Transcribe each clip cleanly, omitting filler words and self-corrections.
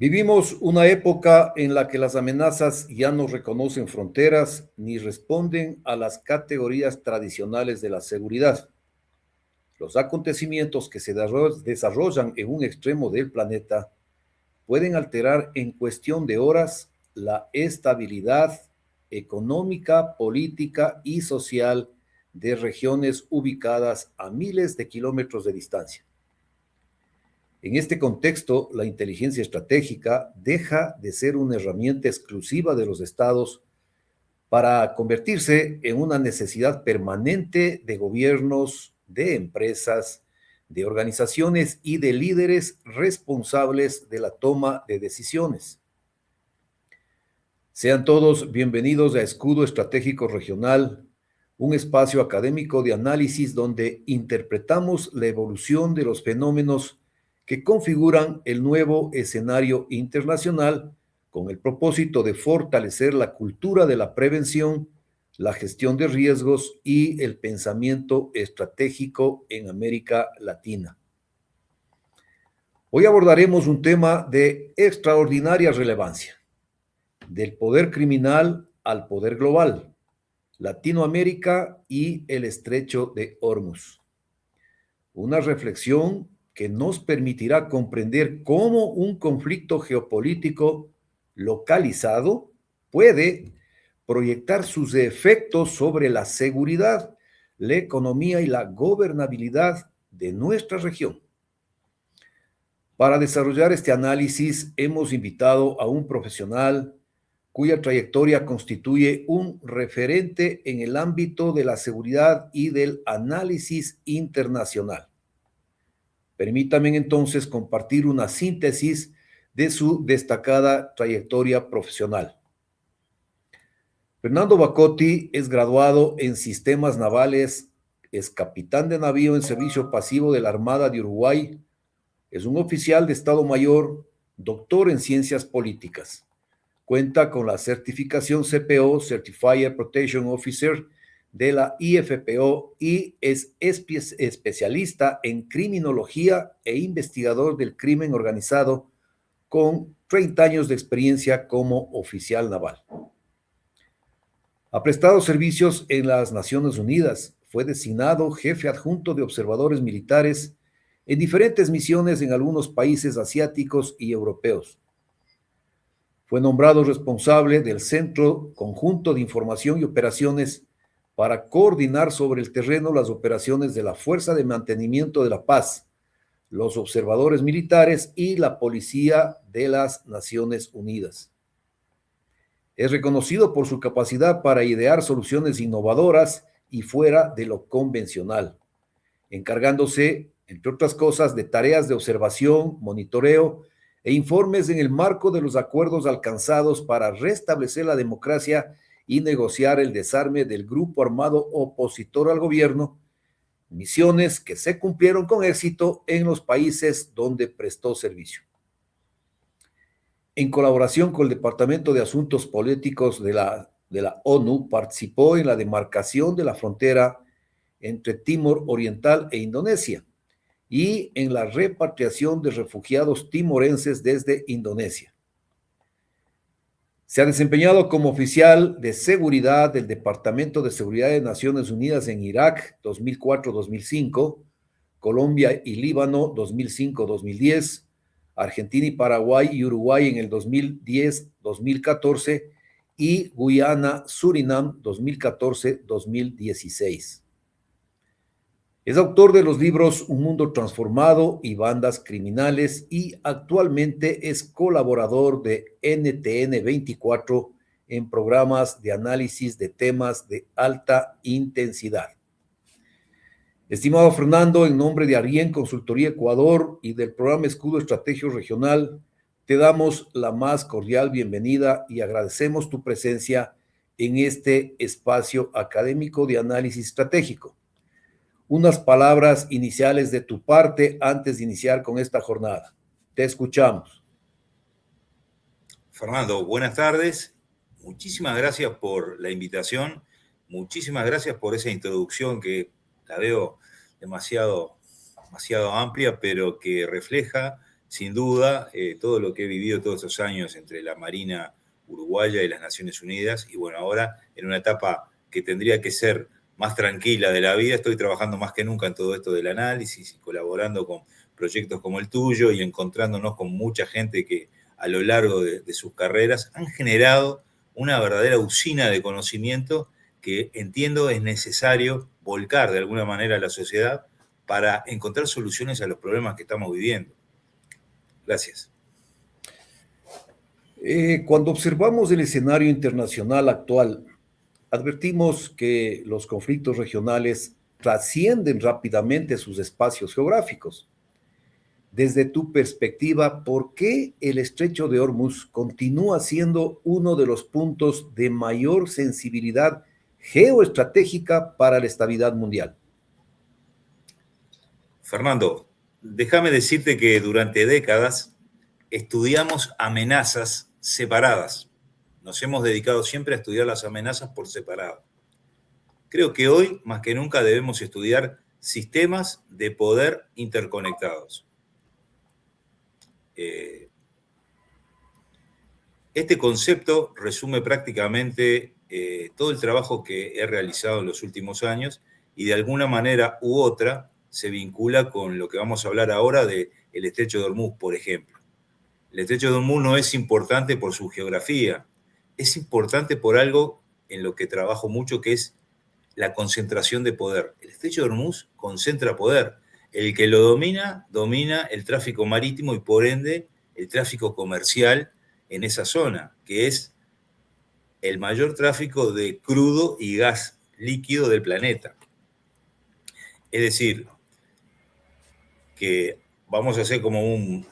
Vivimos una época en la que las amenazas ya no reconocen fronteras ni responden a las categorías tradicionales de la seguridad. Los acontecimientos que se desarrollan en un extremo del planeta pueden alterar en cuestión de horas la estabilidad económica, política y social de regiones ubicadas a miles de kilómetros de distancia. En este contexto, la inteligencia estratégica deja de ser una herramienta exclusiva de los estados para convertirse en una necesidad permanente de gobiernos, de empresas, de organizaciones y de líderes responsables de la toma de decisiones. Sean todos bienvenidos a Escudo Estratégico Regional, un espacio académico de análisis donde interpretamos la evolución de los fenómenos que configuran el nuevo escenario internacional con el propósito de fortalecer la cultura de la prevención, la gestión de riesgos y el pensamiento estratégico en América Latina. Hoy abordaremos un tema de extraordinaria relevancia, del poder criminal al poder global, Latinoamérica y el Estrecho de Hormuz. Una reflexión que nos permitirá comprender cómo un conflicto geopolítico localizado puede proyectar sus efectos sobre la seguridad, la economía y la gobernabilidad de nuestra región. Para desarrollar este análisis hemos invitado a un profesional cuya trayectoria constituye un referente en el ámbito de la seguridad y del análisis internacional. Permítame entonces compartir una síntesis de su destacada trayectoria profesional. Fernando Bacotti es graduado en Sistemas Navales, es capitán de navío en servicio pasivo de la Armada de Uruguay, es un oficial de Estado Mayor, doctor en Ciencias Políticas. Cuenta con la certificación CPO, Certified Protection Officer, de la IFPO y es especialista en criminología e investigador del crimen organizado con 30 años de experiencia como oficial naval. Ha prestado servicios en las Naciones Unidas, fue designado jefe adjunto de observadores militares en diferentes misiones en algunos países asiáticos y europeos. Fue nombrado responsable del Centro Conjunto de Información y Operaciones para coordinar sobre el terreno las operaciones de la Fuerza de Mantenimiento de la Paz, los observadores militares y la Policía de las Naciones Unidas. Es reconocido por su capacidad para idear soluciones innovadoras y fuera de lo convencional, encargándose, entre otras cosas, de tareas de observación, monitoreo e informes en el marco de los acuerdos alcanzados para restablecer la democracia y negociar el desarme del grupo armado opositor al gobierno, misiones que se cumplieron con éxito en los países donde prestó servicio. En colaboración con el Departamento de Asuntos Políticos de la ONU, participó en la demarcación de la frontera entre Timor Oriental e Indonesia y en la repatriación de refugiados timorenses desde Indonesia. Se ha desempeñado como oficial de seguridad del Departamento de Seguridad de Naciones Unidas en Irak 2004-2005, Colombia y Líbano 2005-2010, Argentina y Paraguay y Uruguay en el 2010-2014 y Guyana, Surinam 2014-2016. Es autor de los libros Un Mundo Transformado y Bandas Criminales y actualmente es colaborador de NTN 24 en programas de análisis de temas de alta intensidad. Estimado Fernando, en nombre de Arien Consultoría Ecuador y del programa Escudo Estratégico Regional, te damos la más cordial bienvenida y agradecemos tu presencia en este espacio académico de análisis estratégico. Unas palabras iniciales de tu parte antes de iniciar con esta jornada. Te escuchamos. Fernando, buenas tardes. Muchísimas gracias por la invitación. Muchísimas gracias por esa introducción que la veo demasiado amplia, pero que refleja sin duda, todo lo que he vivido todos esos años entre la Marina uruguaya y las Naciones Unidas, y bueno, ahora en una etapa que tendría que ser más tranquila de la vida, estoy trabajando más que nunca en todo esto del análisis y colaborando con proyectos como el tuyo y encontrándonos con mucha gente que a lo largo de sus carreras han generado una verdadera usina de conocimiento que entiendo es necesario volcar de alguna manera a la sociedad para encontrar soluciones a los problemas que estamos viviendo. Gracias. Cuando observamos el escenario internacional actual, advertimos que los conflictos regionales trascienden rápidamente sus espacios geográficos. Desde tu perspectiva, ¿por qué el Estrecho de Hormuz continúa siendo uno de los puntos de mayor sensibilidad geoestratégica para la estabilidad mundial? Fernando, déjame decirte que durante décadas estudiamos amenazas separadas. Nos hemos dedicado siempre a estudiar las amenazas por separado. Creo que hoy, más que nunca, debemos estudiar sistemas de poder interconectados. Este concepto resume prácticamente todo el trabajo que he realizado en los últimos años y de alguna manera u otra se vincula con lo que vamos a hablar ahora del Estrecho de Hormuz, por ejemplo. El Estrecho de Hormuz no es importante por su geografía, es importante por algo en lo que trabajo mucho, que es la concentración de poder. El Estrecho de Hormuz concentra poder. El que lo domina, domina el tráfico marítimo y por ende el tráfico comercial en esa zona, que es el mayor tráfico de crudo y gas líquido del planeta. Es decir, que vamos a hacer como un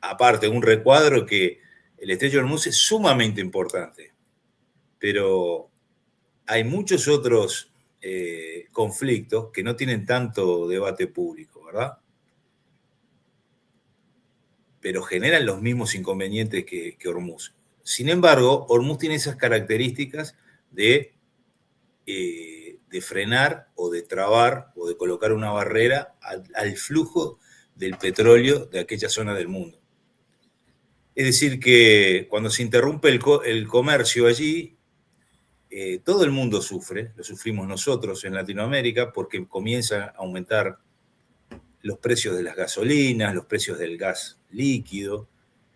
aparte, un recuadro, que el Estrecho de Hormuz es sumamente importante, pero hay muchos otros conflictos que no tienen tanto debate público, ¿verdad? Pero generan los mismos inconvenientes que Hormuz. Sin embargo, Hormuz tiene esas características de frenar o de trabar o de colocar una barrera al flujo del petróleo de aquella zona del mundo. Es decir, que cuando se interrumpe el comercio allí, todo el mundo sufre, lo sufrimos nosotros en Latinoamérica, porque comienzan a aumentar los precios de las gasolinas, los precios del gas líquido,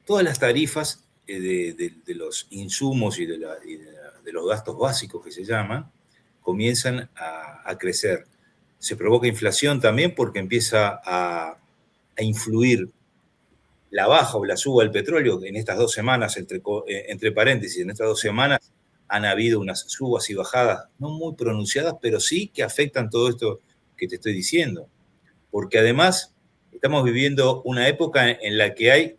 todas las tarifas de los insumos y de los gastos básicos que se llaman, comienzan a crecer. Se provoca inflación también porque empieza a influir la baja o la suba del petróleo. En estas 2 semanas, entre paréntesis, en estas 2 semanas han habido unas subas y bajadas no muy pronunciadas, pero sí que afectan todo esto que te estoy diciendo. Porque además estamos viviendo una época en la que hay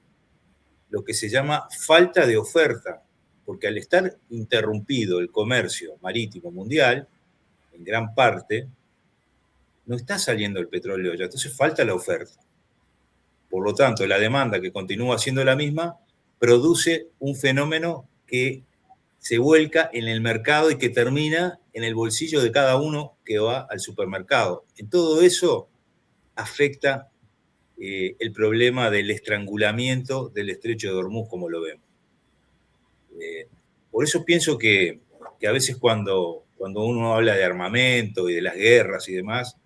lo que se llama falta de oferta, porque al estar interrumpido el comercio marítimo mundial, en gran parte, no está saliendo el petróleo ya, entonces falta la oferta. Por lo tanto, la demanda, que continúa siendo la misma, produce un fenómeno que se vuelca en el mercado y que termina en el bolsillo de cada uno que va al supermercado. En todo eso afecta el problema del estrangulamiento del Estrecho de Hormuz, como lo vemos. Por eso pienso que a veces cuando uno habla de armamento y de las guerras y demás,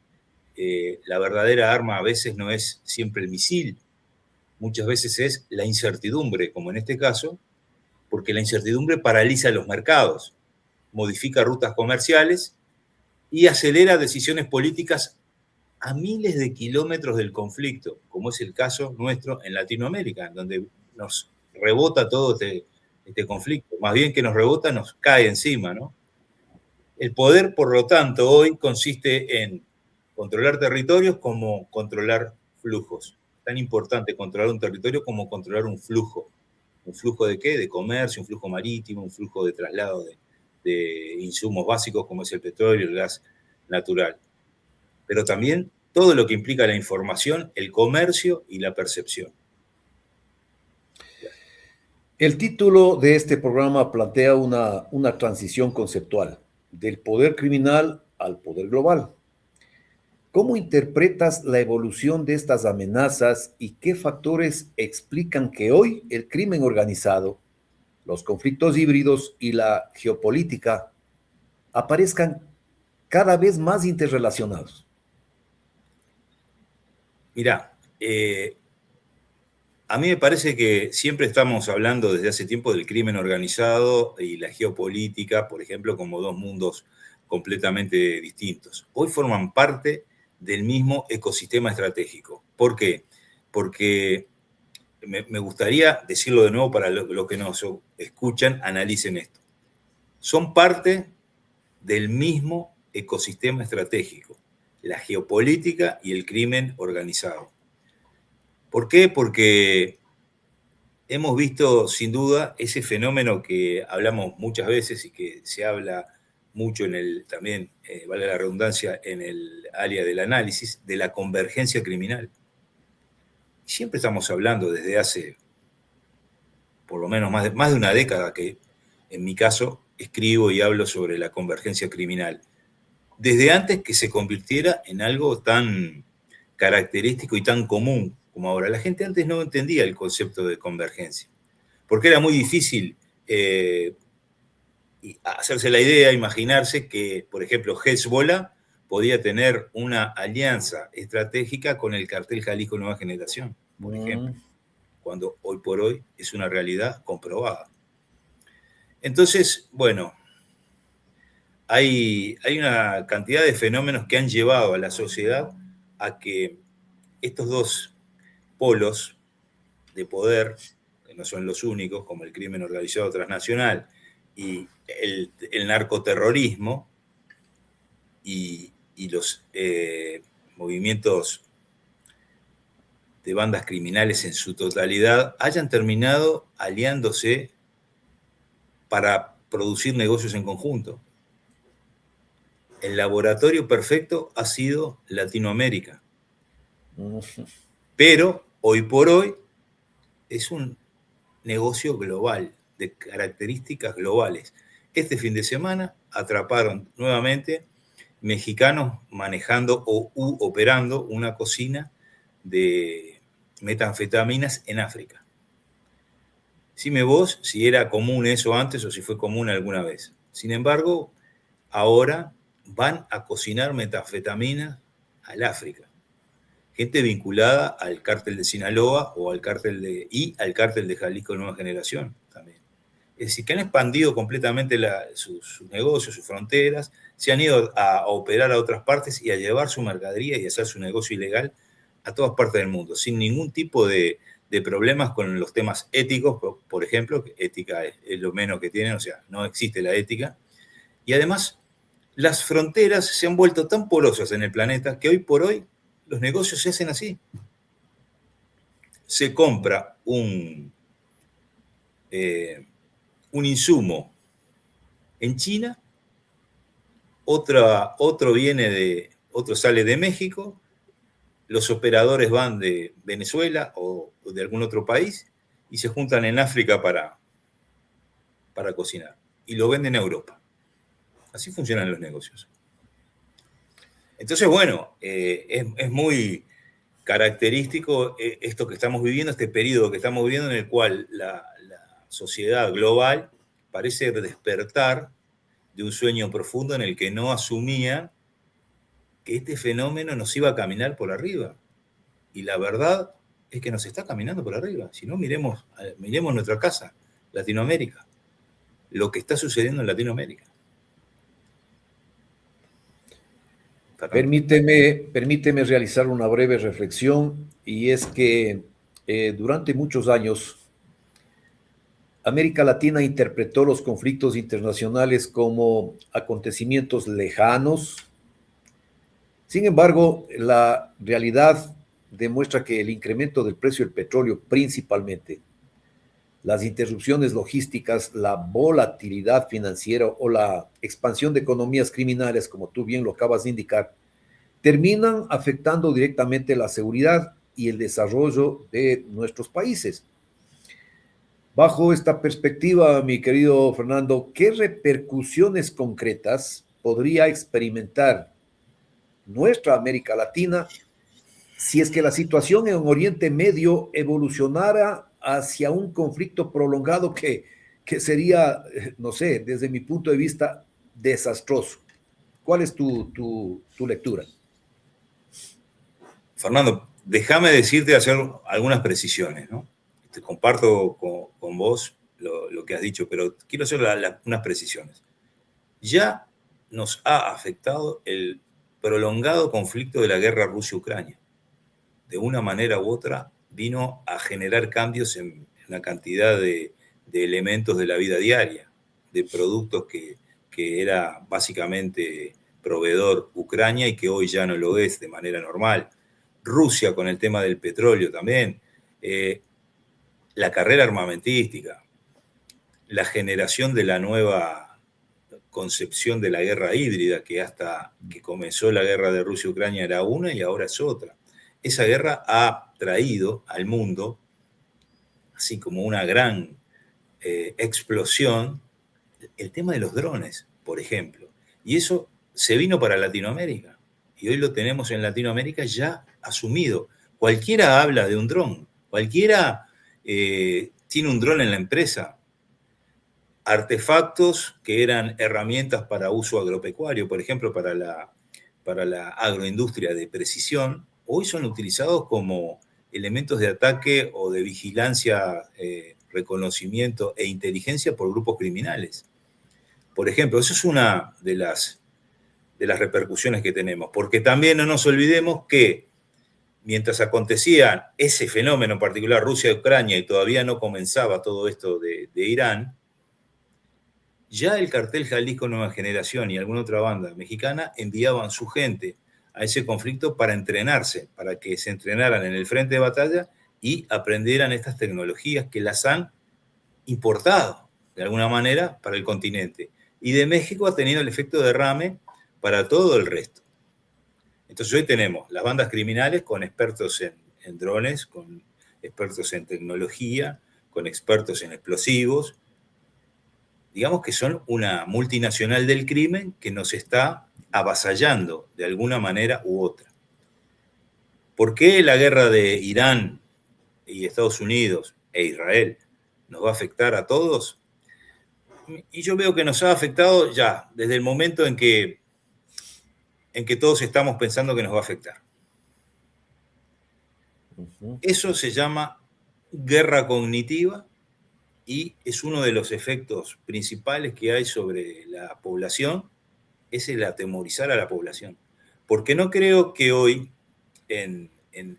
la verdadera arma a veces no es siempre el misil, muchas veces es la incertidumbre, como en este caso, porque la incertidumbre paraliza los mercados, modifica rutas comerciales y acelera decisiones políticas a miles de kilómetros del conflicto, como es el caso nuestro en Latinoamérica, donde nos rebota todo este conflicto. Más bien que nos rebota, nos cae encima, ¿no? El poder, por lo tanto, hoy consiste en controlar territorios como controlar flujos. Tan importante controlar un territorio como controlar un flujo. ¿Un flujo de qué? De comercio, un flujo marítimo, un flujo de traslado de insumos básicos como es el petróleo, el gas natural. Pero también todo lo que implica la información, el comercio y la percepción. El título de este programa plantea una transición conceptual del poder criminal al poder global. ¿Cómo interpretas la evolución de estas amenazas y qué factores explican que hoy el crimen organizado, los conflictos híbridos y la geopolítica aparezcan cada vez más interrelacionados? Mirá, a mí me parece que siempre estamos hablando desde hace tiempo del crimen organizado y la geopolítica, por ejemplo, como dos mundos completamente distintos. Hoy forman parte del mismo ecosistema estratégico. ¿Por qué? Porque me gustaría decirlo de nuevo para los que nos escuchan, analicen esto. Son parte del mismo ecosistema estratégico, la geopolítica y el crimen organizado. ¿Por qué? Porque hemos visto sin duda ese fenómeno que hablamos muchas veces y que se habla mucho en el, también, vale la redundancia, en el área del análisis, de la convergencia criminal. Siempre estamos hablando desde hace por lo menos más de una década que, en mi caso, escribo y hablo sobre la convergencia criminal. Desde antes que se convirtiera en algo tan característico y tan común como ahora. La gente antes no entendía el concepto de convergencia, porque era muy difícil hacerse la idea, imaginarse que, por ejemplo, Hezbollah podía tener una alianza estratégica con el cartel Jalisco Nueva Generación, por ejemplo, cuando hoy por hoy es una realidad comprobada. Entonces, bueno, hay una cantidad de fenómenos que han llevado a la sociedad a que estos dos polos de poder, que no son los únicos, como el crimen organizado transnacional y el narcoterrorismo y los movimientos de bandas criminales en su totalidad, hayan terminado aliándose para producir negocios en conjunto. El laboratorio perfecto ha sido Latinoamérica. Pero hoy por hoy es un negocio global, de características globales. Este fin de semana atraparon nuevamente mexicanos manejando o operando una cocina de metanfetaminas en África. Dime vos si era común eso antes o si fue común alguna vez. Sin embargo, ahora van a cocinar metanfetaminas al África. Gente vinculada al cártel de Sinaloa o al cártel de Jalisco Nueva Generación también. Es decir, que han expandido completamente sus negocios, sus fronteras, se han ido a operar a otras partes y a llevar su mercadería y a hacer su negocio ilegal a todas partes del mundo, sin ningún tipo de problemas con los temas éticos, por ejemplo, que ética es lo menos que tienen, o sea, no existe la ética. Y además, las fronteras se han vuelto tan porosas en el planeta que hoy por hoy los negocios se hacen así. Se compra un insumo en China, otro sale de México, los operadores van de Venezuela o de algún otro país y se juntan en África para cocinar y lo venden a Europa. Así funcionan los negocios. Entonces, bueno, es muy característico esto que estamos viviendo, este periodo que estamos viviendo en el cual la sociedad global parece despertar de un sueño profundo en el que no asumía que este fenómeno nos iba a caminar por arriba. Y la verdad es que nos está caminando por arriba. Si no, miremos nuestra casa, Latinoamérica, lo que está sucediendo en Latinoamérica. Permíteme realizar una breve reflexión, y es que durante muchos años América Latina interpretó los conflictos internacionales como acontecimientos lejanos. Sin embargo, la realidad demuestra que el incremento del precio del petróleo principalmente, las interrupciones logísticas, la volatilidad financiera o la expansión de economías criminales, como tú bien lo acabas de indicar, terminan afectando directamente la seguridad y el desarrollo de nuestros países. Bajo esta perspectiva, mi querido Fernando, ¿qué repercusiones concretas podría experimentar nuestra América Latina, si es que la situación en Oriente Medio evolucionara hacia un conflicto prolongado que sería, no sé, desde mi punto de vista, desastroso. ¿Cuál es tu lectura? Fernando, déjame decirte hacer algunas precisiones, ¿no? Te comparto con vos lo que has dicho, pero quiero hacer unas precisiones. Ya nos ha afectado el prolongado conflicto de la guerra Rusia-Ucrania. De una manera u otra vino a generar cambios en una cantidad de elementos de la vida diaria, de productos que era básicamente proveedor Ucrania y que hoy ya no lo es de manera normal. Rusia con el tema del petróleo también, la carrera armamentística, la generación de la nueva concepción de la guerra híbrida, que hasta que comenzó la guerra de Rusia-Ucrania era una y ahora es otra. Esa guerra ha traído al mundo, así como una gran explosión, el tema de los drones, por ejemplo. Y eso se vino para Latinoamérica. Y hoy lo tenemos en Latinoamérica ya asumido. Cualquiera habla de un dron, cualquiera tiene un dron en la empresa. Artefactos que eran herramientas para uso agropecuario, por ejemplo, para la agroindustria de precisión, hoy son utilizados como elementos de ataque o de vigilancia, reconocimiento e inteligencia por grupos criminales. Por ejemplo, eso es una de las repercusiones que tenemos, porque también no nos olvidemos que mientras acontecía ese fenómeno en particular, Rusia-Ucrania, y todavía no comenzaba todo esto de Irán, ya el cartel Jalisco Nueva Generación y alguna otra banda mexicana enviaban su gente a ese conflicto para entrenarse, para que se entrenaran en el frente de batalla y aprendieran estas tecnologías que las han importado de alguna manera para el continente. Y de México ha tenido el efecto de derrame para todo el resto. Entonces hoy tenemos las bandas criminales con expertos en drones, con expertos en tecnología, con expertos en explosivos. Digamos que son una multinacional del crimen que nos está avasallando de alguna manera u otra. ¿Por qué la guerra de Irán y Estados Unidos e Israel nos va a afectar a todos? Y yo veo que nos ha afectado ya desde el momento en que todos estamos pensando que nos va a afectar. Eso se llama guerra cognitiva y es uno de los efectos principales que hay sobre la población, es el atemorizar a la población. Porque no creo que hoy, en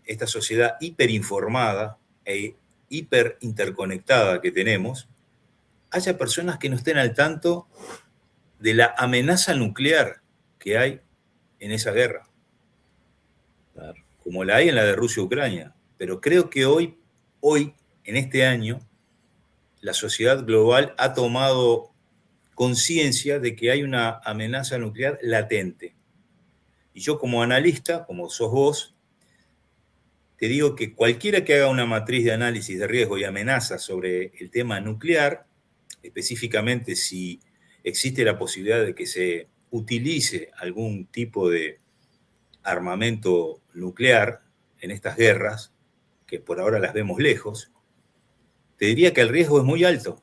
esta sociedad hiperinformada e hiperinterconectada que tenemos, haya personas que no estén al tanto de la amenaza nuclear que hay en esa guerra. Claro. Como la hay en la de Rusia-Ucrania. Pero creo que hoy, en este año, la sociedad global ha tomado conciencia de que hay una amenaza nuclear latente. Y yo como analista, como sos vos, te digo que cualquiera que haga una matriz de análisis de riesgo y amenaza sobre el tema nuclear, específicamente si existe la posibilidad de que se utilice algún tipo de armamento nuclear en estas guerras, que por ahora las vemos lejos, te diría que el riesgo es muy alto,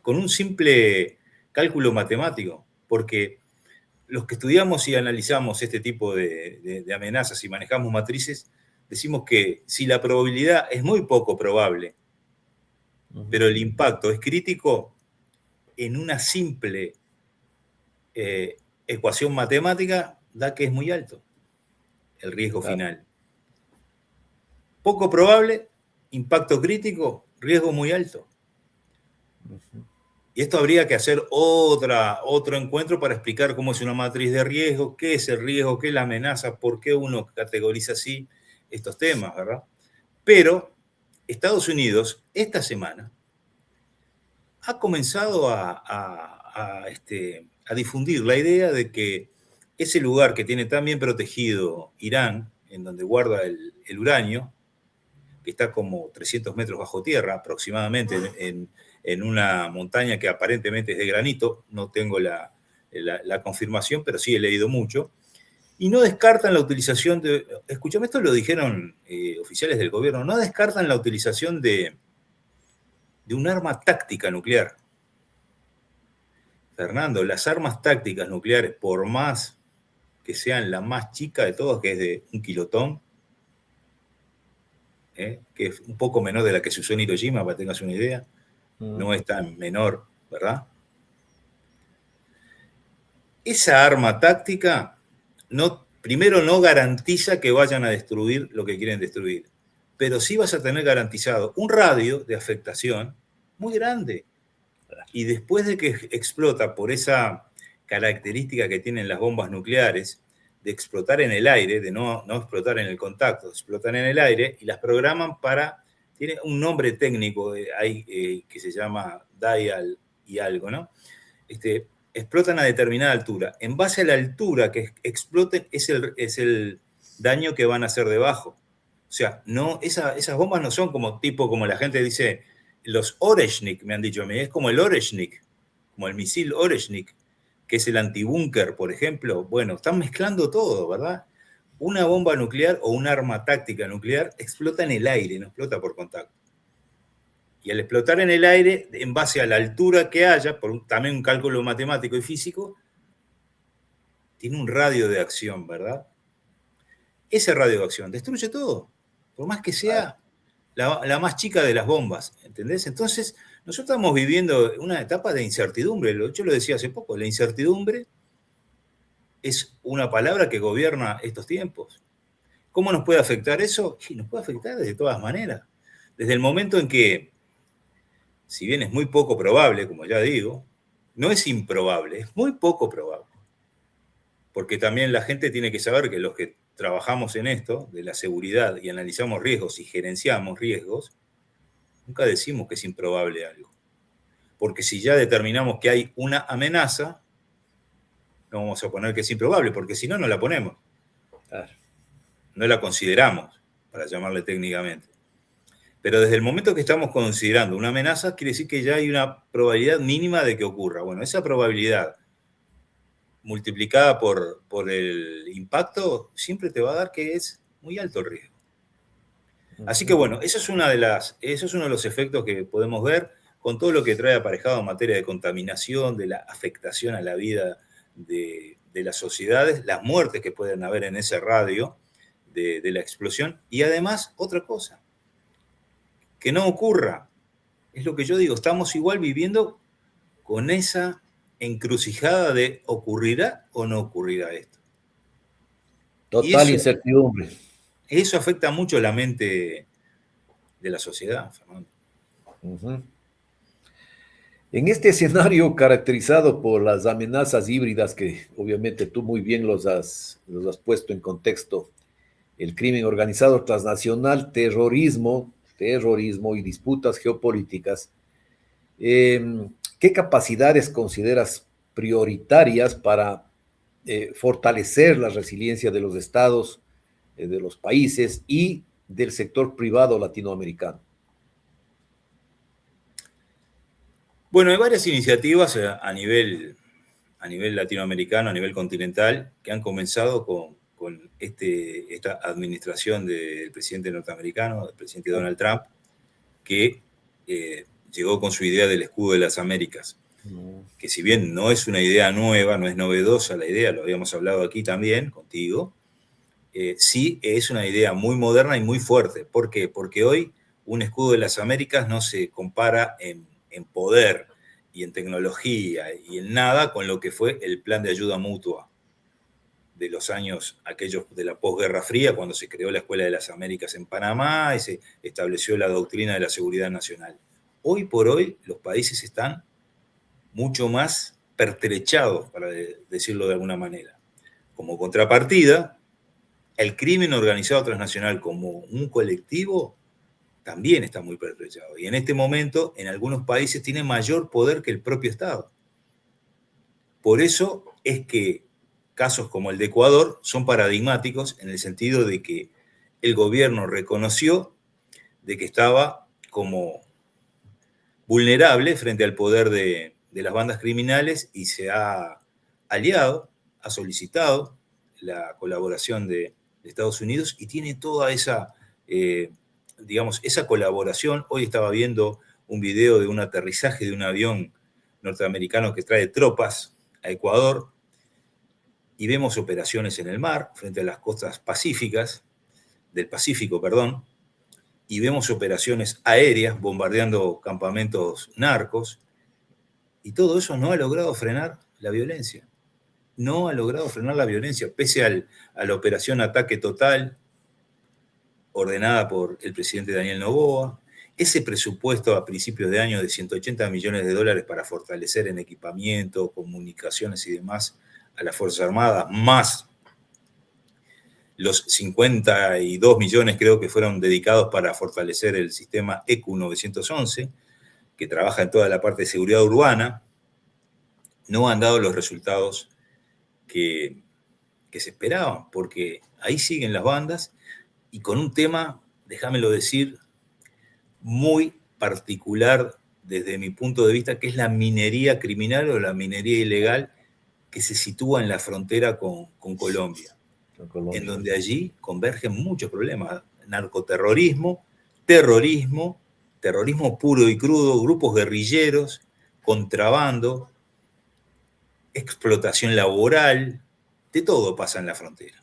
con un simple cálculo matemático, porque los que estudiamos y analizamos este tipo de amenazas y manejamos matrices, decimos que si la probabilidad es muy poco probable, pero el impacto es crítico, en una simple ecuación matemática da que es muy alto el riesgo final. Poco probable, impacto crítico, riesgo muy alto. Y esto habría que hacer otro encuentro para explicar cómo es una matriz de riesgo, qué es el riesgo, qué es la amenaza, por qué uno categoriza así estos temas, ¿verdad? Pero Estados Unidos, esta semana, ha comenzado a difundir la idea de que ese lugar que tiene tan bien protegido Irán, en donde guarda el uranio, que está como 300 metros bajo tierra aproximadamente, en una montaña que aparentemente es de granito, no tengo la confirmación, pero sí he leído mucho, Y no descartan la utilización de, escúchame, esto lo dijeron oficiales del gobierno, no descartan la utilización de un arma táctica nuclear. Fernando, las armas tácticas nucleares, por más que sean la más chica de todas, que es de 1 kilotón, que es un poco menor de la que se usó en Hiroshima, para que tengas una idea, no es tan menor, ¿verdad? Esa arma táctica, primero no garantiza que vayan a destruir lo que quieren destruir, pero sí vas a tener garantizado un radio de afectación muy grande. Y después de que explota por esa característica que tienen las bombas nucleares, de explotar en el aire, de no explotar en el contacto, explotan en el aire y las programan para, tiene un nombre técnico que se llama dial y algo, ¿no? Explotan a determinada altura. En base a la altura que exploten es el daño que van a hacer debajo. O sea, esas bombas no son como la gente dice, los Oreshnik, me han dicho a mí, es como el Oreshnik, como el misil Oreshnik, que es el antibúnker, por ejemplo. Bueno, están mezclando todo, ¿verdad? Una bomba nuclear o un arma táctica nuclear explota en el aire, no explota por contacto. Y al explotar en el aire, en base a la altura que haya, también un cálculo matemático y físico, tiene un radio de acción, ¿verdad? Ese radio de acción destruye todo, por más que sea la más chica de las bombas, ¿entendés? Entonces, nosotros estamos viviendo una etapa de incertidumbre. Yo lo decía hace poco, la incertidumbre es una palabra que gobierna estos tiempos. ¿Cómo nos puede afectar eso? Sí, nos puede afectar de todas maneras. Desde el momento en que, si bien es muy poco probable, como ya digo, no es improbable, es muy poco probable. Porque también la gente tiene que saber que los que trabajamos en esto, de la seguridad, y analizamos riesgos y gerenciamos riesgos, nunca decimos que es improbable algo. Porque si ya determinamos que hay una amenaza, no vamos a poner que es improbable, porque si no, no la ponemos. Claro. No la consideramos, para llamarle técnicamente. Pero desde el momento que estamos considerando una amenaza, quiere decir que ya hay una probabilidad mínima de que ocurra. Bueno, esa probabilidad multiplicada por el impacto siempre te va a dar que es muy alto el riesgo. Así que bueno, eso es uno de los efectos que podemos ver con todo lo que trae aparejado en materia de contaminación, de la afectación a la vida de las sociedades, las muertes que pueden haber en ese radio de la explosión. Y además, otra cosa, que no ocurra. Es lo que yo digo, estamos igual viviendo con esa encrucijada de ¿ocurrirá o no ocurrirá esto? Total incertidumbre. Eso afecta mucho la mente de la sociedad, Fernando. En este escenario caracterizado por las amenazas híbridas, que obviamente tú muy bien los has puesto en contexto, el crimen organizado transnacional, terrorismo y disputas geopolíticas, ¿qué capacidades consideras prioritarias para fortalecer la resiliencia de los estados, de los países y del sector privado latinoamericano? Bueno, hay varias iniciativas a nivel latinoamericano, a nivel continental, que han comenzado con esta administración del presidente norteamericano, del presidente Donald Trump, que llegó con su idea del escudo de las Américas, que si bien no es una idea nueva, no es novedosa la idea, lo habíamos hablado aquí también contigo, sí es una idea muy moderna y muy fuerte. ¿Por qué? Porque hoy un escudo de las Américas no se compara en poder y en tecnología y en nada con lo que fue el plan de ayuda mutua de los años aquellos de la posguerra fría, cuando se creó la Escuela de las Américas en Panamá y se estableció la doctrina de la seguridad nacional. Hoy por hoy los países están mucho más pertrechados, para decirlo de alguna manera. Como contrapartida, el crimen organizado transnacional como un colectivo también está muy pertrechado. Y en este momento, en algunos países, tiene mayor poder que el propio Estado. Por eso es que casos como el de Ecuador son paradigmáticos en el sentido de que el gobierno reconoció de que estaba como vulnerable frente al poder de las bandas criminales y se ha aliado, ha solicitado la colaboración de Estados Unidos y tiene toda esa, digamos, esa colaboración. Hoy estaba viendo un video de un aterrizaje de un avión norteamericano que trae tropas a Ecuador y vemos operaciones en el mar frente a las costas del Pacífico, perdón, y vemos operaciones aéreas bombardeando campamentos narcos, y todo eso no ha logrado frenar la violencia. No ha logrado frenar la violencia, pese a la operación Ataque Total, ordenada por el presidente Daniel Noboa, ese presupuesto a principios de año de 180 millones de dólares para fortalecer en equipamiento, comunicaciones y demás a las Fuerzas Armadas, más los 52 millones creo que fueron dedicados para fortalecer el sistema ECU 911, que trabaja en toda la parte de seguridad urbana, no han dado los resultados que se esperaban, porque ahí siguen las bandas y con un tema, déjamelo decir, muy particular desde mi punto de vista, que es la minería criminal o la minería ilegal que se sitúa en la frontera con Colombia, en donde allí convergen muchos problemas: narcoterrorismo, terrorismo puro y crudo, grupos guerrilleros, contrabando, explotación laboral, de todo pasa en la frontera.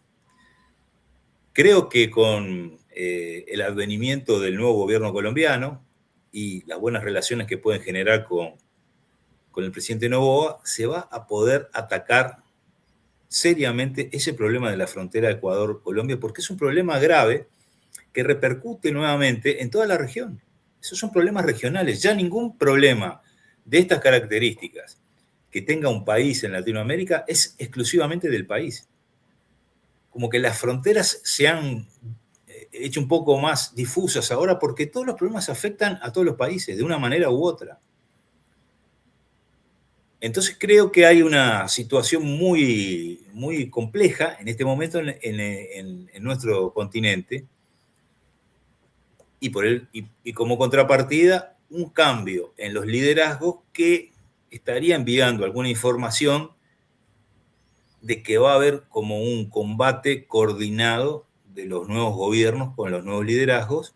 Creo que con el advenimiento del nuevo gobierno colombiano y las buenas relaciones que pueden generar con el presidente Noboa, se va a poder atacar seriamente ese problema de la frontera Ecuador-Colombia, porque es un problema grave que repercute nuevamente en toda la región. Esos son problemas regionales. Ya ningún problema de estas características que tenga un país en Latinoamérica es exclusivamente del país. Como que las fronteras se han hecho un poco más difusas ahora porque todos los problemas afectan a todos los países de una manera u otra. Entonces creo que hay una situación muy, muy compleja en este momento en nuestro continente y como contrapartida un cambio en los liderazgos que estaría enviando alguna información de que va a haber como un combate coordinado de los nuevos gobiernos con los nuevos liderazgos,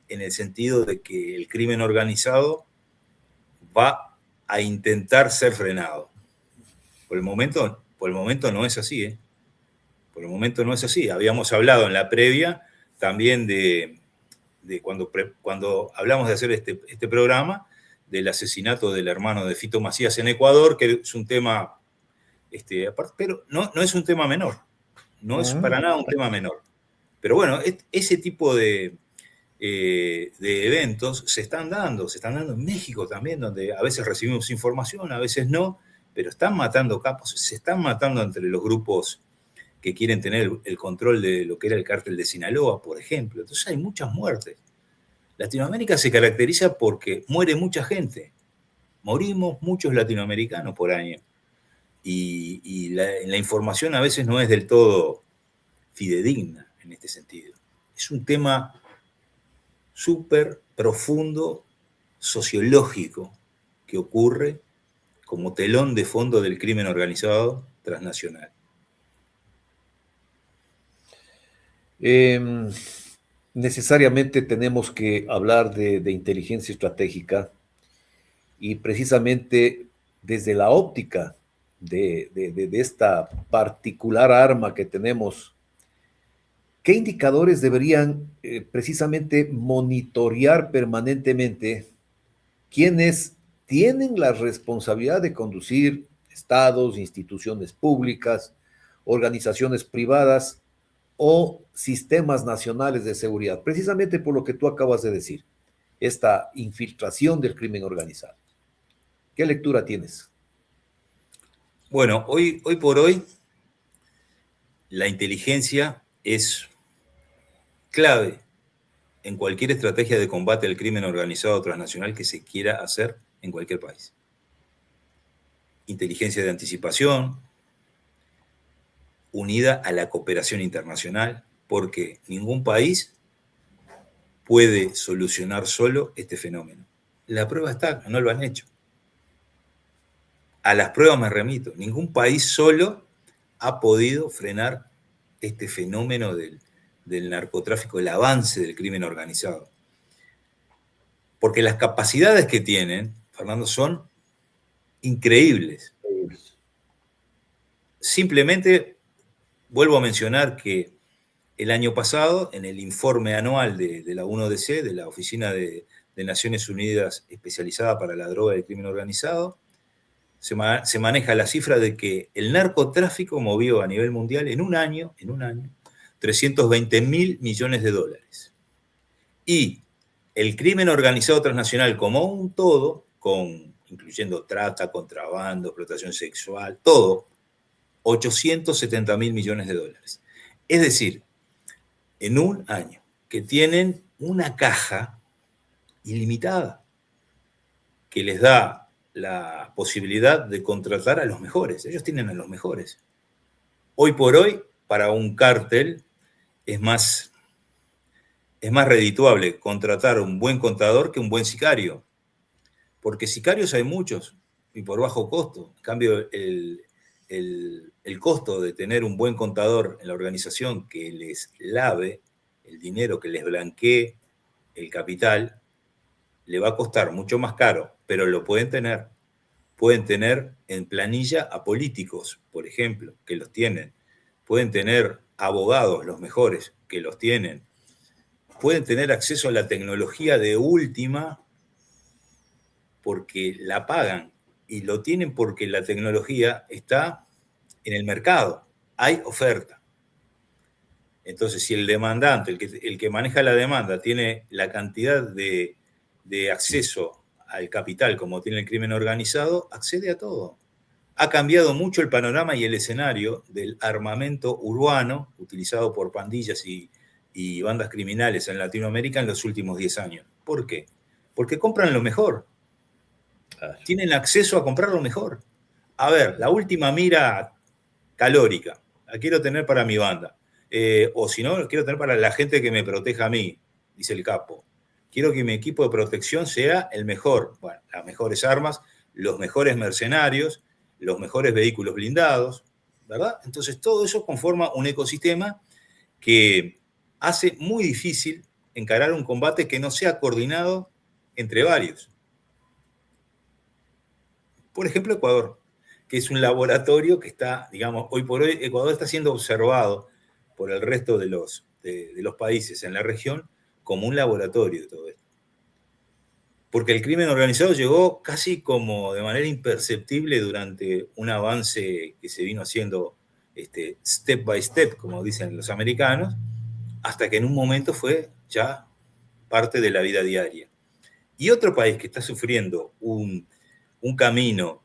en el sentido de que el crimen organizado va a intentar ser frenado. Por el momento no es así, ¿eh? Por el momento no es así. Habíamos hablado en la previa también de cuando hablamos de hacer este programa, del asesinato del hermano de Fito Macías en Ecuador, que es un tema aparte, pero no es un tema menor. No es para nada un tema menor. Pero bueno, ese tipo de eventos se están dando en México también, donde a veces recibimos información, a veces no, pero están matando capos, se están matando entre los grupos que quieren tener el control de lo que era el cártel de Sinaloa, por ejemplo. Entonces hay muchas muertes. Latinoamérica se caracteriza porque muere mucha gente. Morimos muchos latinoamericanos por año. Y la información a veces no es del todo fidedigna en este sentido. Es un tema súper profundo, sociológico, que ocurre como telón de fondo del crimen organizado transnacional. Necesariamente tenemos que hablar de inteligencia estratégica y precisamente desde la óptica de esta particular arma que tenemos, ¿qué indicadores deberían precisamente monitorear permanentemente quienes tienen la responsabilidad de conducir estados, instituciones públicas, organizaciones privadas o sistemas nacionales de seguridad? Precisamente por lo que tú acabas de decir, esta infiltración del crimen organizado. ¿Qué lectura tienes? Bueno, hoy por hoy la inteligencia es clave en cualquier estrategia de combate al crimen organizado transnacional que se quiera hacer en cualquier país. Inteligencia de anticipación, unida a la cooperación internacional, porque ningún país puede solucionar solo este fenómeno. La prueba está, no lo han hecho. A las pruebas me remito. Ningún país solo ha podido frenar este fenómeno del narcotráfico, el avance del crimen organizado. Porque las capacidades que tienen, Fernando, son increíbles. Simplemente vuelvo a mencionar que el año pasado, en el informe anual de la UNODC, de la Oficina de Naciones Unidas especializada para la droga y el crimen organizado, se maneja la cifra de que el narcotráfico movió a nivel mundial en un año, 320.000 millones de dólares. Y el crimen organizado transnacional como un todo, incluyendo trata, contrabando, explotación sexual, todo, 870.000 millones de dólares. Es decir, en un año, que tienen una caja ilimitada que les da la posibilidad de contratar a los mejores. Ellos tienen a los mejores. Hoy por hoy, para un cártel, es más redituable contratar un buen contador que un buen sicario. Porque sicarios hay muchos y por bajo costo. En cambio, el costo de tener un buen contador en la organización que les lave el dinero, que les blanquee el capital, le va a costar mucho más caro, pero lo pueden tener. Pueden tener en planilla a políticos, por ejemplo, que los tienen. Pueden tener abogados, los mejores, que los tienen. Pueden tener acceso a la tecnología de última porque la pagan y lo tienen porque la tecnología está en el mercado. Hay oferta. Entonces, si el demandante, el que maneja la demanda, tiene la cantidad de acceso al capital como tiene el crimen organizado, accede a todo. Ha cambiado mucho el panorama y el escenario del armamento urbano utilizado por pandillas y bandas criminales en Latinoamérica en los últimos 10 años. ¿Por qué? Porque compran lo mejor. Tienen acceso a comprar lo mejor. A ver, la última mira calórica, la quiero tener para mi banda. O si no, la quiero tener para la gente que me proteja a mí, dice el capo. Quiero que mi equipo de protección sea el mejor. Bueno, las mejores armas, los mejores mercenarios, los mejores vehículos blindados, ¿verdad? Entonces todo eso conforma un ecosistema que hace muy difícil encarar un combate que no sea coordinado entre varios. Por ejemplo, Ecuador, que es un laboratorio que está, digamos, hoy por hoy, Ecuador está siendo observado por el resto de los países en la región como un laboratorio de todo esto. Porque el crimen organizado llegó casi como de manera imperceptible durante un avance que se vino haciendo step by step, como dicen los americanos, hasta que en un momento fue ya parte de la vida diaria. Y otro país que está sufriendo un camino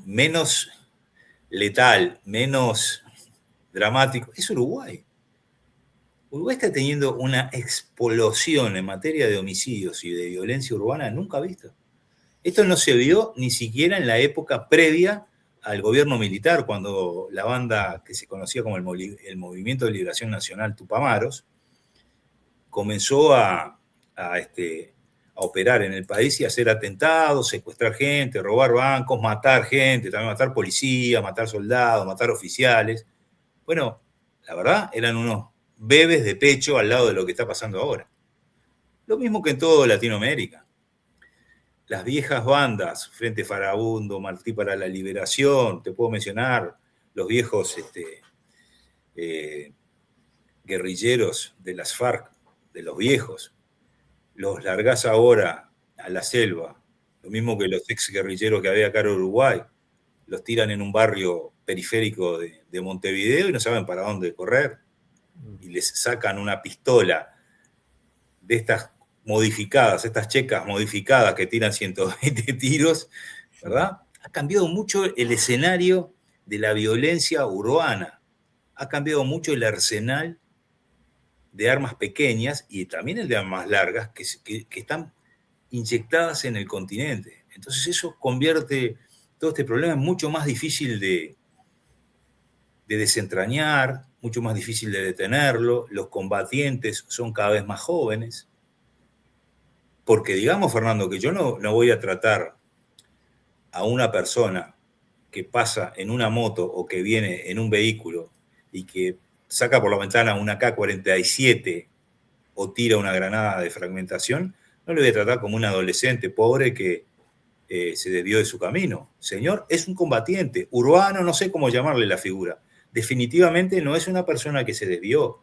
menos letal, menos dramático, es Uruguay. Uruguay está teniendo una explosión en materia de homicidios y de violencia urbana nunca vista. Esto no se vio ni siquiera en la época previa al gobierno militar, cuando la banda que se conocía como el Movimiento de Liberación Nacional Tupamaros comenzó a operar en el país y hacer atentados, secuestrar gente, robar bancos, matar gente, también matar policías, matar soldados, matar oficiales. Bueno, la verdad, eran unos bebés de pecho al lado de lo que está pasando ahora. Lo mismo que en toda Latinoamérica. Las viejas bandas, Frente Farabundo, Martí para la Liberación, te puedo mencionar los viejos guerrilleros de las FARC, de los viejos, los largás ahora a la selva, lo mismo que los ex guerrilleros que había acá en Uruguay, los tiran en un barrio periférico de Montevideo y no saben para dónde correr, y les sacan una pistola de estas modificadas, estas checas modificadas que tiran 120 tiros, ¿verdad? Ha cambiado mucho el escenario de la violencia urbana, ha cambiado mucho el arsenal de armas pequeñas y también el de armas largas que están inyectadas en el continente. Entonces eso convierte todo este problema en mucho más difícil de desentrañar, mucho más difícil de detenerlo. Los combatientes son cada vez más jóvenes. Porque digamos, Fernando, que yo no voy a tratar a una persona que pasa en una moto o que viene en un vehículo y que saca por la ventana una K-47 o tira una granada de fragmentación, no lo voy a tratar como un adolescente pobre que se desvió de su camino. Señor, es un combatiente, urbano, no sé cómo llamarle la figura. Definitivamente no es una persona que se desvió.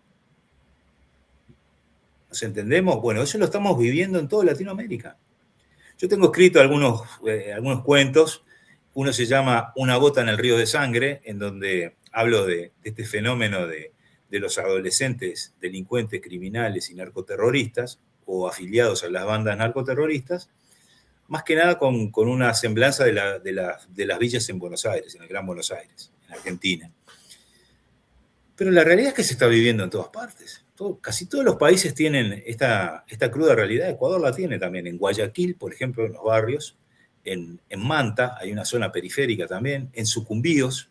¿Nos entendemos? Bueno, eso lo estamos viviendo en toda Latinoamérica. Yo tengo escrito algunos cuentos. Uno se llama Una gota en el río de sangre, en donde hablo de este fenómeno de los adolescentes delincuentes, criminales y narcoterroristas, o afiliados a las bandas narcoterroristas, más que nada con una semblanza de las villas en Buenos Aires, en el Gran Buenos Aires, en Argentina. Pero la realidad es que se está viviendo en todas partes. Casi todos los países tienen esta cruda realidad. Ecuador la tiene también. En Guayaquil, por ejemplo, en los barrios. En Manta hay una zona periférica también. En Sucumbíos.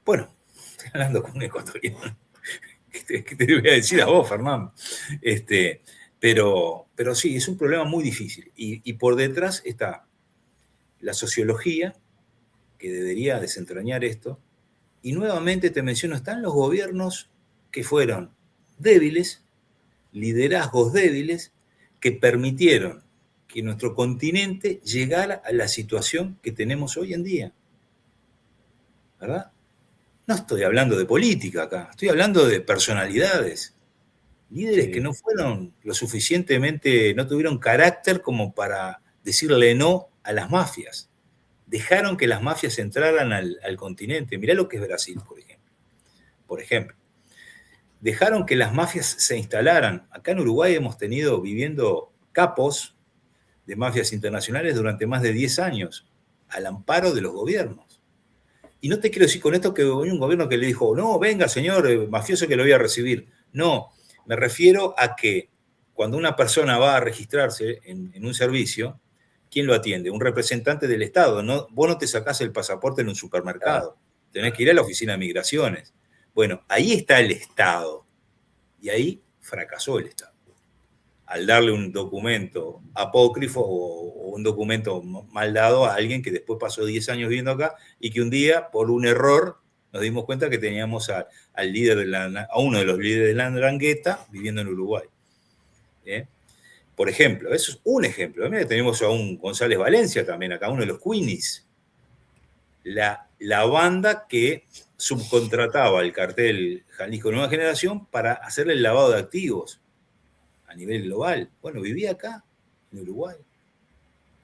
Bueno, estoy hablando con un ecuatoriano. ¿Qué te voy a decir a vos, Fernando? Pero sí, es un problema muy difícil. Y por detrás está la sociología, que debería desentrañar esto. Y nuevamente te menciono, están los gobiernos que fueron débiles, liderazgos débiles, que permitieron que nuestro continente llegara a la situación que tenemos hoy en día. ¿Verdad? No estoy hablando de política acá, estoy hablando de personalidades. Líderes que no fueron lo suficientemente, no tuvieron carácter como para decirle no a las mafias. Dejaron que las mafias entraran al continente. Mirá lo que es Brasil, por ejemplo. Dejaron que las mafias se instalaran. Acá en Uruguay hemos tenido viviendo capos de mafias internacionales durante más de 10 años, al amparo de los gobiernos. Y no te quiero decir con esto que hay un gobierno que le dijo, no, venga señor mafioso que lo voy a recibir. No, me refiero a que cuando una persona va a registrarse en un servicio, ¿quién lo atiende? Un representante del Estado. ¿No? Vos no te sacás el pasaporte en un supermercado. Tenés que ir a la oficina de migraciones. Bueno, ahí está el Estado. Y ahí fracasó el Estado. Al darle un documento apócrifo o un documento mal dado a alguien que después pasó 10 años viviendo acá y que un día, por un error, nos dimos cuenta que teníamos al líder a uno de los líderes de la Ndrangheta viviendo en Uruguay. Por ejemplo, eso es un ejemplo. Mira, tenemos a un González Valencia también acá, uno de los Queenies. La banda que subcontrataba al cartel Jalisco Nueva Generación para hacerle el lavado de activos a nivel global. Bueno, vivía acá, en Uruguay.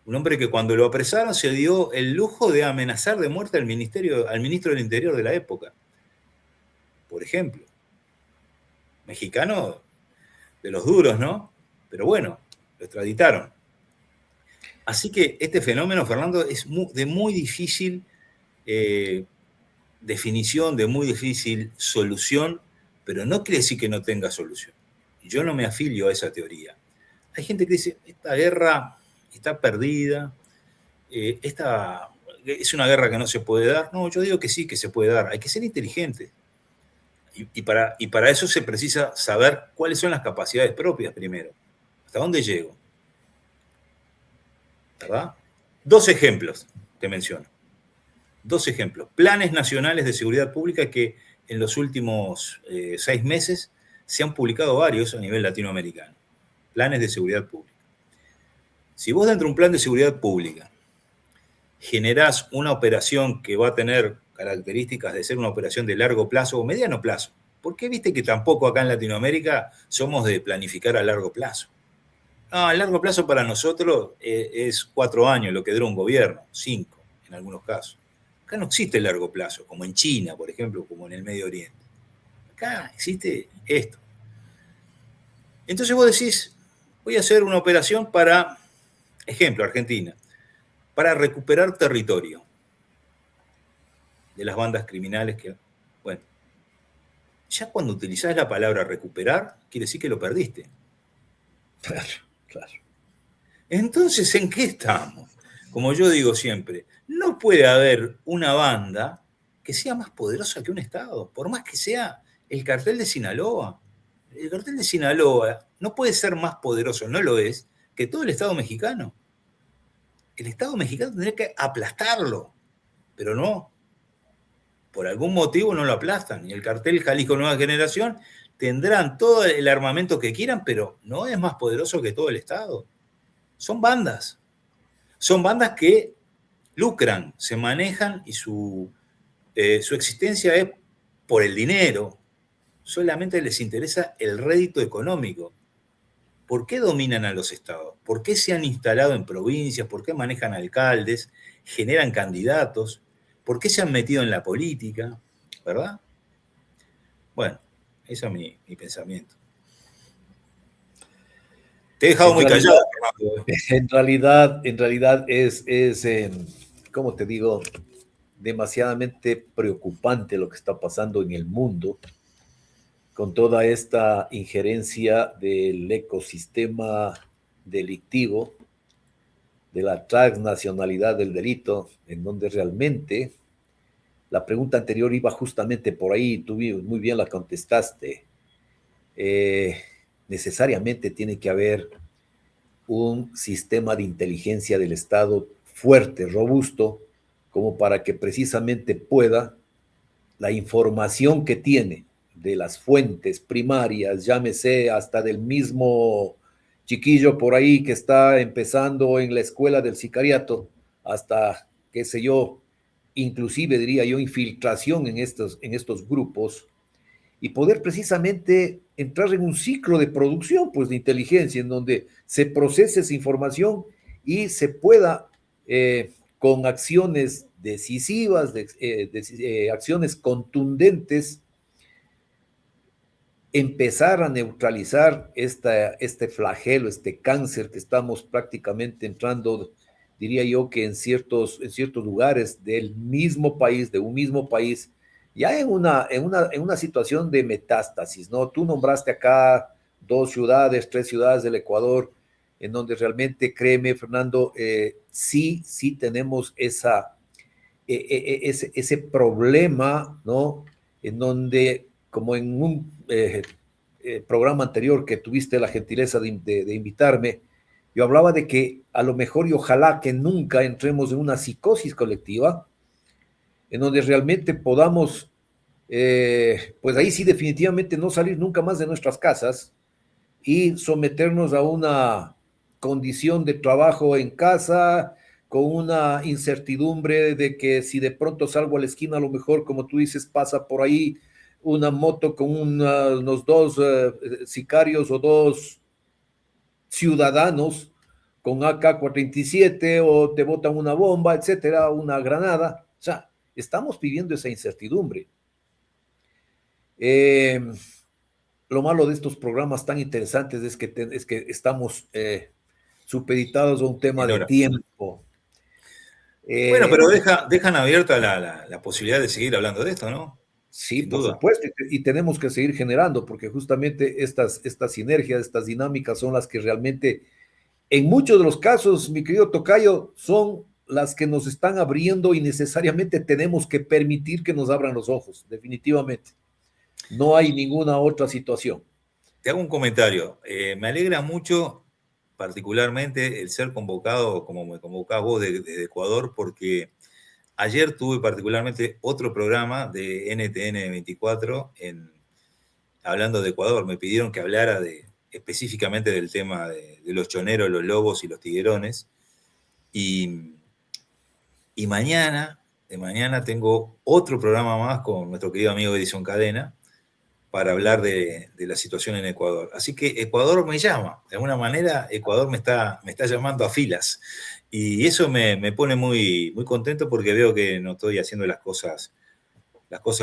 Un hombre que cuando lo apresaron se dio el lujo de amenazar de muerte al ministro del Interior de la época. Por ejemplo. Mexicano de los duros, ¿no? Pero bueno, lo extraditaron. Así que este fenómeno, Fernando, es de muy difícil definición, de muy difícil solución, pero no quiere decir que no tenga solución. Yo no me afilio a esa teoría. Hay gente que dice, esta guerra está perdida, esta es una guerra que no se puede dar. No, yo digo que sí, que se puede dar. Hay que ser inteligente. Y para eso se precisa saber cuáles son las capacidades propias primero. ¿Hasta dónde llego? ¿Verdad? 2 ejemplos te menciono. 2 ejemplos. Planes nacionales de seguridad pública que en los últimos 6 meses se han publicado varios a nivel latinoamericano. Planes de seguridad pública. Si vos dentro de un plan de seguridad pública generás una operación que va a tener características de ser una operación de largo plazo o mediano plazo, porque viste que tampoco acá en Latinoamérica somos de planificar a largo plazo. No, a largo plazo para nosotros es 4 años lo que dura un gobierno, 5 en algunos casos. Acá no existe el largo plazo, como en China, por ejemplo, como en el Medio Oriente. Acá existe esto. Entonces vos decís, voy a hacer una operación para, ejemplo, Argentina, para recuperar territorio de las bandas criminales que, bueno, ya cuando utilizás la palabra recuperar, quiere decir que lo perdiste. Claro, claro. Entonces, ¿en qué estamos? Como yo digo siempre, no puede haber una banda que sea más poderosa que un Estado, por más que sea el cartel de Sinaloa. El cartel de Sinaloa no puede ser más poderoso, no lo es, que todo el Estado mexicano. El Estado mexicano tendría que aplastarlo. pero no, por algún motivo no lo aplastan. Y el cartel Jalisco Nueva Generación tendrán todo el armamento que quieran, pero no es más poderoso que todo el Estado. Son bandas. Son bandas que lucran, se manejan y su existencia es por el dinero. Solamente les interesa el rédito económico. ¿Por qué dominan a los estados? ¿Por qué se han instalado en provincias? ¿Por qué manejan alcaldes? ¿Generan candidatos? ¿Por qué se han metido en la política? ¿Verdad? Bueno, ese es mi pensamiento. Te he dejado muy callado, Fernando. En realidad es ¿cómo te digo? Demasiadamente preocupante lo que está pasando en el mundo con toda esta injerencia del ecosistema delictivo, de la transnacionalidad del delito, en donde realmente la pregunta anterior iba justamente por ahí, tú muy bien la contestaste. Necesariamente tiene que haber un sistema de inteligencia del Estado fuerte, robusto, como para que precisamente pueda la información que tiene de las fuentes primarias, llámese hasta del mismo chiquillo por ahí que está empezando en la escuela del sicariato, hasta, qué sé yo, inclusive diría yo, infiltración en estos grupos, y poder precisamente entrar en un ciclo de producción, pues, de inteligencia, en donde se procese esa información y se pueda, con acciones decisivas, acciones contundentes, empezar a neutralizar este flagelo, este cáncer que estamos prácticamente entrando, diría yo que en ciertos lugares del mismo país, de un mismo país, ya en una situación de metástasis, ¿no? Tú nombraste acá 2 ciudades, 3 ciudades del Ecuador, en donde realmente, créeme, Fernando, sí tenemos ese problema, ¿no? En donde, como en un programa anterior que tuviste la gentileza de invitarme, yo hablaba de que a lo mejor y ojalá que nunca entremos en una psicosis colectiva, en donde realmente podamos, pues ahí sí definitivamente no salir nunca más de nuestras casas y someternos a una condición de trabajo en casa, con una incertidumbre de que si de pronto salgo a la esquina, a lo mejor, como tú dices, pasa por ahí una moto con unos 2 sicarios o 2 ciudadanos con AK-47 o te botan una bomba, etcétera, una granada. O sea, estamos viviendo esa incertidumbre. Lo malo de estos programas tan interesantes es que estamos supeditados a un tema de tiempo. Bueno, pero dejan abierta la posibilidad de seguir hablando de esto, ¿no? Sí, Sin por duda. supuesto, y tenemos que seguir generando, porque justamente estas sinergias, estas dinámicas son las que realmente, en muchos de los casos, mi querido Tocayo, son las que nos están abriendo y necesariamente tenemos que permitir que nos abran los ojos, definitivamente. No hay ninguna otra situación. Te hago un comentario. Me alegra mucho, particularmente, el ser convocado, como me convocás vos, de Ecuador, porque ayer tuve particularmente otro programa de NTN 24 hablando de Ecuador. Me pidieron que hablara específicamente del tema de los choneros, los lobos y los tiguerones. Y mañana tengo otro programa más con nuestro querido amigo Edison Cadena, para hablar de la situación en Ecuador. Así que Ecuador me llama, de alguna manera Ecuador me está llamando a filas. Y eso me pone muy, muy contento porque veo que no estoy haciendo las cosas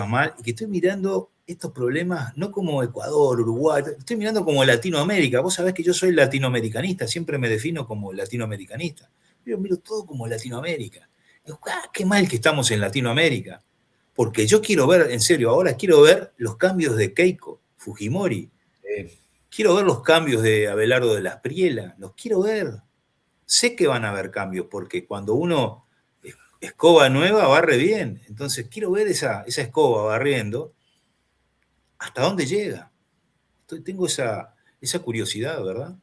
mal y que estoy mirando estos problemas no como Ecuador, Uruguay, estoy mirando como Latinoamérica. Vos sabés que yo soy latinoamericanista, siempre me defino como latinoamericanista. Yo miro todo como Latinoamérica. Digo, qué mal que estamos en Latinoamérica. Porque yo quiero ver, en serio, ahora quiero ver los cambios de Keiko Fujimori. Quiero ver los cambios de Abelardo de la Espriella. Los quiero ver. Sé que van a haber cambios, porque cuando uno escoba nueva, barre bien. Entonces, quiero ver esa escoba barriendo. ¿Hasta dónde llega? Tengo esa curiosidad, ¿verdad?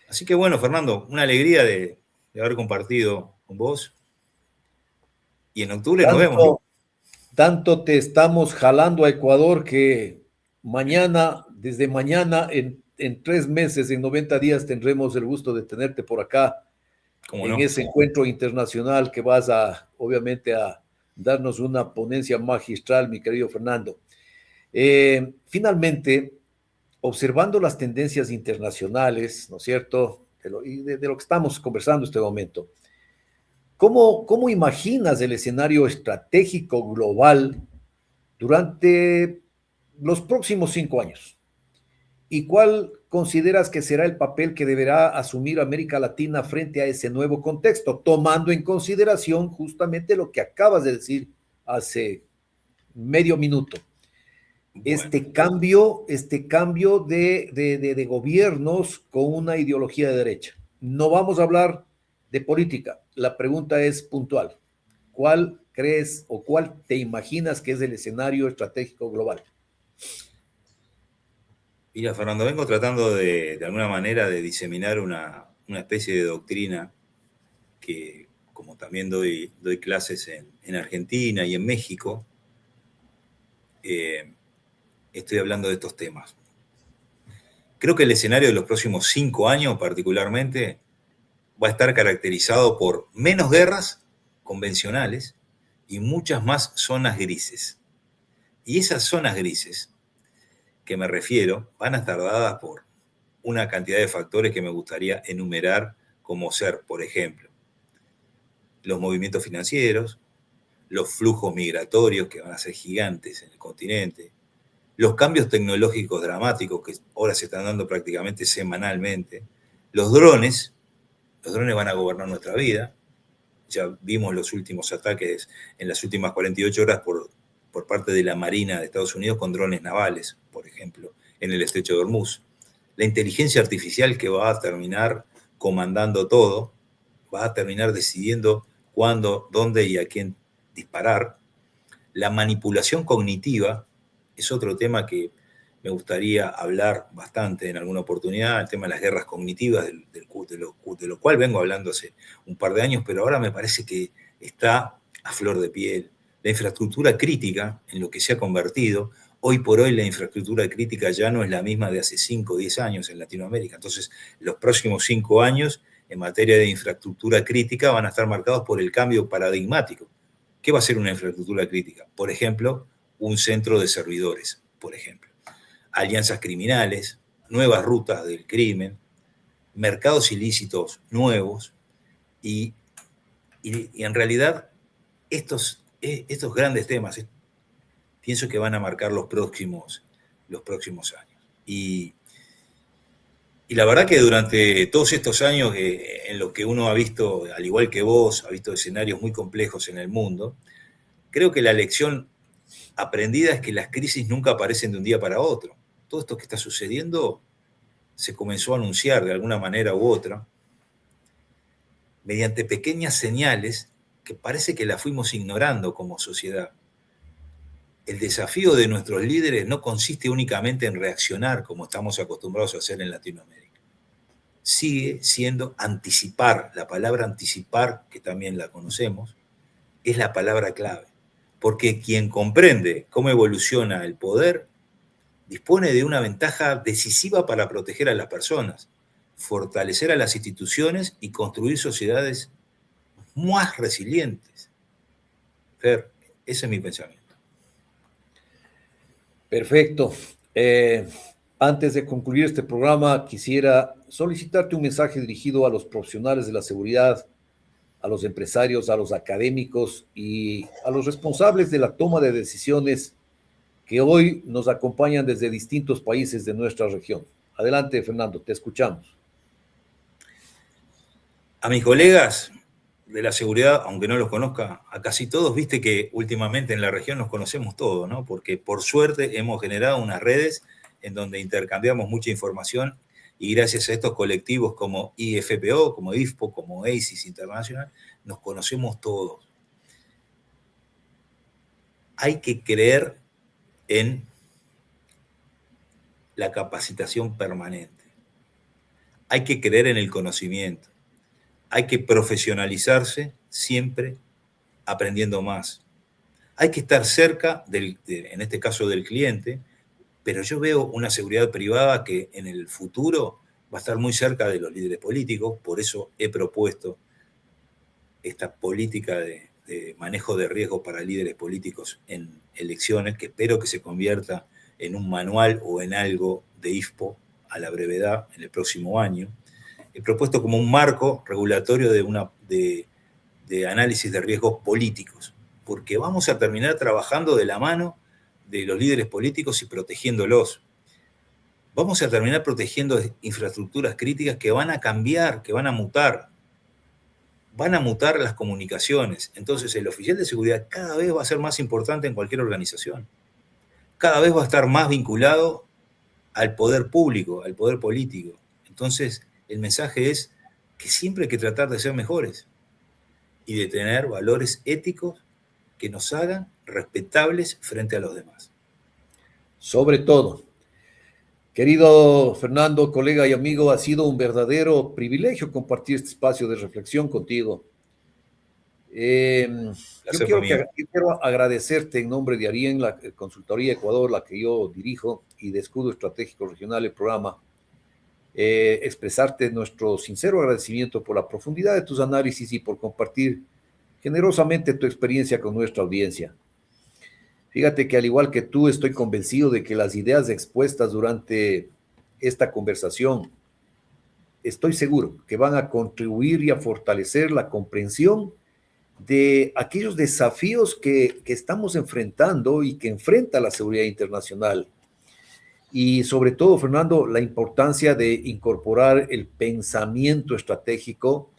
Así que bueno, Fernando, una alegría de haber compartido con vos. Y en octubre nos vemos. Tanto te estamos jalando a Ecuador que mañana, desde mañana, en 3 meses, en 90 días, tendremos el gusto de tenerte por acá ¿Cómo en no? ese encuentro internacional que vas obviamente, a darnos una ponencia magistral, mi querido Fernando. Finalmente, observando las tendencias internacionales, ¿no es cierto? De lo que estamos conversando en este momento, ¿cómo imaginas el escenario estratégico global durante los próximos 5 años? ¿Y cuál consideras que será el papel que deberá asumir América Latina frente a ese nuevo contexto, tomando en consideración justamente lo que acabas de decir hace medio minuto? Bueno, Este cambio de gobiernos con una ideología de derecha. No vamos a hablar de política. La pregunta es puntual. ¿Cuál crees o cuál te imaginas que es el escenario estratégico global? mira, Fernando, vengo tratando de alguna manera de diseminar una especie de doctrina que, como también doy clases en Argentina y en México, estoy hablando de estos temas. Creo que el escenario de los próximos 5 años particularmente va a estar caracterizado por menos guerras convencionales y muchas más zonas grises. Y esas zonas grises que me refiero van a estar dadas por una cantidad de factores que me gustaría enumerar, como ser, por ejemplo, los movimientos financieros, los flujos migratorios que van a ser gigantes en el continente, los cambios tecnológicos dramáticos que ahora se están dando prácticamente semanalmente, los drones van a gobernar nuestra vida. Ya vimos los últimos ataques en las últimas 48 horas por parte de la Marina de Estados Unidos con drones navales, por ejemplo, en el estrecho de Hormuz. La inteligencia artificial que va a terminar comandando todo, va a terminar decidiendo cuándo, dónde y a quién disparar. La manipulación cognitiva es otro tema que me gustaría hablar bastante en alguna oportunidad, el tema de las guerras cognitivas, de lo cual vengo hablando hace un par de años, pero ahora me parece que está a flor de piel. La infraestructura crítica, en lo que se ha convertido, hoy por hoy la infraestructura crítica ya no es la misma de hace 5 o 10 años en Latinoamérica. Entonces, los próximos 5 años en materia de infraestructura crítica van a estar marcados por el cambio paradigmático. ¿Qué va a ser una infraestructura crítica? Por ejemplo, un centro de servidores, por ejemplo. Alianzas criminales, nuevas rutas del crimen, mercados ilícitos nuevos y en realidad estos grandes temas pienso que van a marcar los próximos años. Y la verdad que durante todos estos años en los que uno ha visto, al igual que vos, ha visto escenarios muy complejos en el mundo, creo que la lección aprendida es que las crisis nunca aparecen de un día para otro. Todo esto que está sucediendo se comenzó a anunciar de alguna manera u otra mediante pequeñas señales que parece que las fuimos ignorando como sociedad. El desafío de nuestros líderes no consiste únicamente en reaccionar como estamos acostumbrados a hacer en Latinoamérica. Sigue siendo anticipar. La palabra anticipar, que también la conocemos, es la palabra clave. Porque quien comprende cómo evoluciona el poder dispone de una ventaja decisiva para proteger a las personas, fortalecer a las instituciones y construir sociedades más resilientes. Fer, ese es mi pensamiento. Perfecto. Antes de concluir este programa, quisiera solicitarte un mensaje dirigido a los profesionales de la seguridad, a los empresarios, a los académicos y a los responsables de la toma de decisiones que hoy nos acompañan desde distintos países de nuestra región. Adelante, Fernando, te escuchamos. A mis colegas de la seguridad, aunque no los conozca, a casi todos, viste que últimamente en la región nos conocemos todos, ¿no? Porque por suerte hemos generado unas redes en donde intercambiamos mucha información y gracias a estos colectivos como IFPO, como IFPO, como ACIS International, nos conocemos todos. Hay que creer en la capacitación permanente. Hay que creer en el conocimiento. Hay que profesionalizarse siempre aprendiendo más. Hay que estar cerca, en este caso del cliente, pero yo veo una seguridad privada que en el futuro va a estar muy cerca de los líderes políticos, por eso he propuesto esta política de manejo de riesgos para líderes políticos en elecciones, que espero que se convierta en un manual o en algo de IFPO a la brevedad en el próximo año. He propuesto como un marco regulatorio de análisis de riesgos políticos, porque vamos a terminar trabajando de la mano de los líderes políticos y protegiéndolos. Vamos a terminar protegiendo infraestructuras críticas que van a cambiar, que van a mutar las comunicaciones. Entonces el oficial de seguridad cada vez va a ser más importante en cualquier organización. Cada vez va a estar más vinculado al poder público, al poder político. Entonces el mensaje es que siempre hay que tratar de ser mejores y de tener valores éticos que nos hagan respetables frente a los demás. Sobre todo, querido Fernando, colega y amigo, ha sido un verdadero privilegio compartir este espacio de reflexión contigo. Yo quiero agradecerte en nombre de Arien, la Consultoría Ecuador, la que yo dirijo, y de Escudo Estratégico Regional, el programa, expresarte nuestro sincero agradecimiento por la profundidad de tus análisis y por compartir generosamente tu experiencia con nuestra audiencia. Fíjate que al igual que tú, estoy convencido de que las ideas expuestas durante esta conversación, estoy seguro que van a contribuir y a fortalecer la comprensión de aquellos desafíos que estamos enfrentando y que enfrenta la seguridad internacional. Y sobre todo, Fernando, la importancia de incorporar el pensamiento estratégico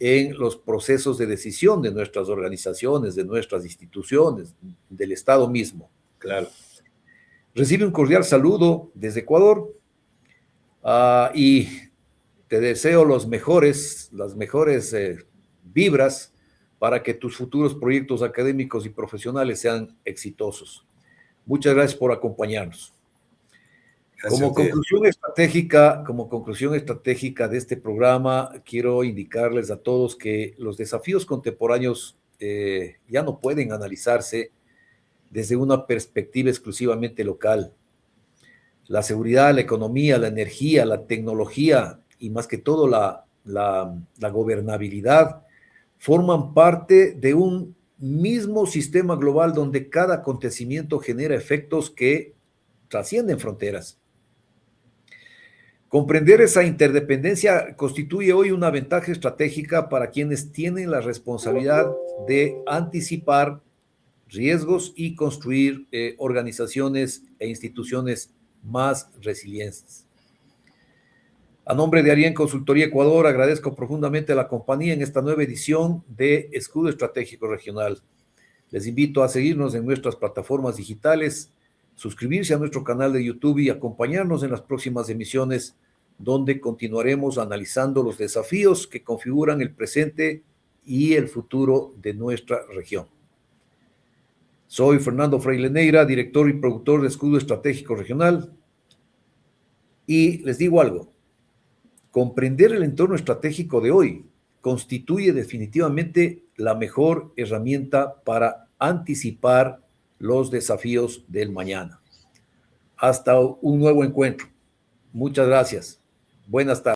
en los procesos de decisión de nuestras organizaciones, de nuestras instituciones, del Estado mismo. Claro. Recibe un cordial saludo desde Ecuador y te deseo las mejores vibras para que tus futuros proyectos académicos y profesionales sean exitosos. Muchas gracias por acompañarnos. Como conclusión estratégica de este programa, quiero indicarles a todos que los desafíos contemporáneos ya no pueden analizarse desde una perspectiva exclusivamente local. La seguridad, la economía, la energía, la tecnología y más que todo la gobernabilidad forman parte de un mismo sistema global donde cada acontecimiento genera efectos que trascienden fronteras. Comprender esa interdependencia constituye hoy una ventaja estratégica para quienes tienen la responsabilidad de anticipar riesgos y construir organizaciones e instituciones más resilientes. A nombre de Arien Consultoría Ecuador, agradezco profundamente la compañía en esta nueva edición de Escudo Estratégico Regional. Les invito a seguirnos en nuestras plataformas digitales, suscribirse a nuestro canal de YouTube y acompañarnos en las próximas emisiones donde continuaremos analizando los desafíos que configuran el presente y el futuro de nuestra región. Soy Fernando Freile Neira, director y productor de Escudo Estratégico Regional, y les digo algo, comprender el entorno estratégico de hoy constituye definitivamente la mejor herramienta para anticipar los desafíos del mañana. Hasta un nuevo encuentro. Muchas gracias. Buenas tardes.